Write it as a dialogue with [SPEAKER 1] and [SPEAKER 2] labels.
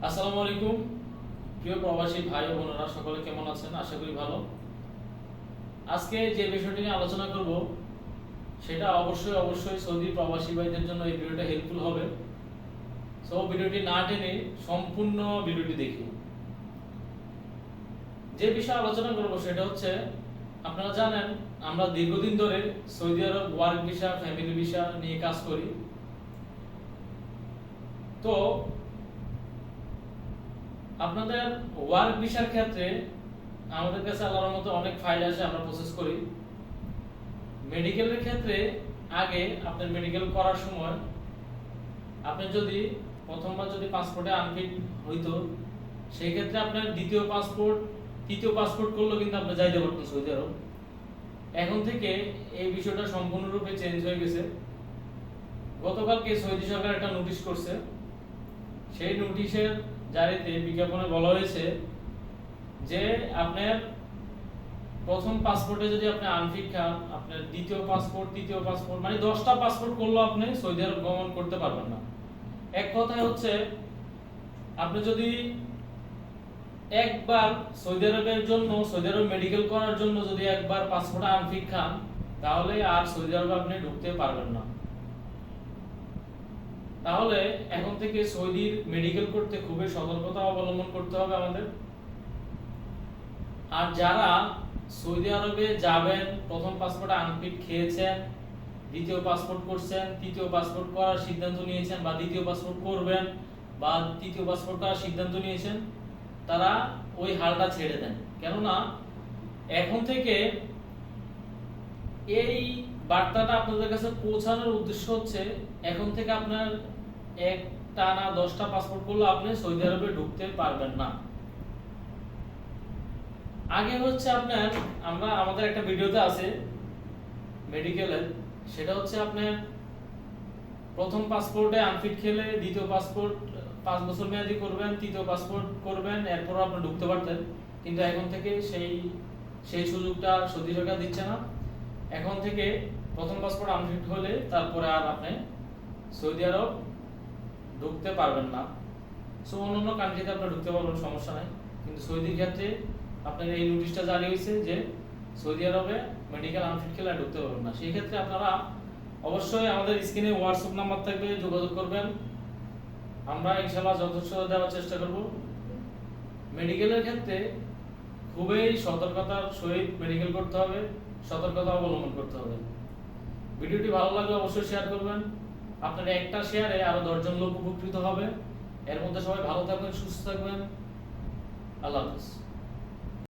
[SPEAKER 1] আসসালামু আলাইকুম প্রিয় প্রবাসী ভাই ও বোনেরা, সকলে কেমন আছেন? আশা করি ভালো। আজকে যে বিষয়টি নিয়ে আলোচনা করব সেটা অবশ্যই সৌদি প্রবাসী ভাইদের জন্য এই ভিডিওটা হেল্পফুল হবে। সো ভিডিওটি না টেনে সম্পূর্ণ ভিডিওটি দেখি। যে বিষয়ে আলোচনা করব সেটা হচ্ছে, আপনারা জানেন আমরা দীর্ঘদিন ধরে সৌদি আরব ওয়ার্ক ভিসা, ফ্যামিলি ভিসা নিয়ে কাজ করি। তো আপনাদের ওয়ার্ক ভিসার ক্ষেত্রে আমাদের কাছে আল্লাহর মতো অনেক ফাইল আসে, আমরা প্রসেস করি। মেডিকেলের ক্ষেত্রে আগে আপনার মেডিকেল করার সময় আপনি যদি প্রথমবার যদি পাসপোর্টে আনফিট হইতো, সেই ক্ষেত্রে আপনার দ্বিতীয় পাসপোর্ট, তৃতীয় পাসপোর্ট করলেও কিন্তু আপনি যাইতে পারতেন সৌদি আরব। এখন থেকে এই বিষয়টা সম্পূর্ণরূপে চেঞ্জ হয়ে গেছে। গতকালকে সৌদি সরকার একটা নোটিশ করছে। সেই নোটিশের জারিতে বিজ্ঞাপনে বলা হয়েছে যে আপনার প্রথম পাসপোর্টে যদি আপনি আনফিট খান, আপনার দ্বিতীয় পাসপোর্ট, তৃতীয় পাসপোর্ট মানে 10টা পাসপোর্ট করলেও আপনি সৌদি আরব গমন করতে পারবেন না। এক কথায় হচ্ছে, আপনি যদি একবার সৌদি আরবের জন্য, সৌদি আরব মেডিকেল করার জন্য যদি একবার পাসপোর্ট আনফিট খান, তাহলে আর সৌদি আরবে আপনি ঢুকতে পারবেন না। তাহলে এখন থেকে সৌদির মেডিকেল করতে খুবই সতর্কতা অবলম্বন করতে হবে আমাদের। আর যারা সৌদি আরবে যাবেন, প্রথম পাসপোর্টে আনফিট খেয়েছেন, দ্বিতীয় পাসপোর্ট করছেন, তৃতীয় পাসপোর্ট করার সিদ্ধান্ত নিয়েছেন, বা দ্বিতীয় পাসপোর্ট করবেন বা তৃতীয় পাসপোর্ট করার সিদ্ধান্ত নিয়েছেন, তারা ওই হালটা ছেড়ে দেন। কেননা এখন থেকে এই বার্তাটা আপনাদের কাছে পৌঁছানোর উদ্দেশ্য হচ্ছে, এখন থেকে আপনার টানা 10টা পাসপোর্ট করলে আপনি সৌদি আরবে ঢুকতে পারবেন না। আগে হচ্ছে আপনার, আমরা আমাদের একটা ভিডিওতে আছে মেডিকেলের, সেটা হচ্ছে আপনার প্রথম পাসপোর্টে আনফিট খেলে দ্বিতীয় পাসপোর্ট 5 বছর মেয়াদি করবেন, তৃতীয় পাসপোর্ট করবেন, এরপর আপনি ঢুকতে পারতেন। কিন্তু এখন থেকে সেই সুযোগটা সৌদি সরকার দিচ্ছে না। এখন থেকে প্রথম পাসপোর্ট আনফিট হলে তারপরে আর আপনি সৌদি আরব ঢুকতে পারবেন না। সো অন্যান্য কান্ট্রিতে আপনি ঢুকতে পারবেন, সমস্যা নাই। কিন্তু সৌদির ক্ষেত্রে আপনার এই নোটিশটা জারি হয়েছে যে সৌদি আরবে মেডিকেল আনফিট খেলে ঢুকতে পারবেন না। সেই ক্ষেত্রে আপনারা অবশ্যই আমাদের স্ক্রিনে হোয়াটসঅ্যাপ নাম্বার থাকবে, যোগাযোগ করবেন। আমরা ইনশাআল্লাহ যথেষ্ট দেওয়ার চেষ্টা করব। মেডিকেলের ক্ষেত্রে খুবই সতর্কতার সহিত মেডিকেল করতে হবে, সতর্কতা অবলম্বন করতে হবে। ভিডিওটি ভালো লাগলে অবশ্যই শেয়ার করবেন। আপনার একটা শেয়ারে আরো 10 জন লোক উপকৃত হবে। এর মধ্যে সবাই ভালো থাকবেন, সুস্থ থাকবেন। আল্লাহ হাফেজ।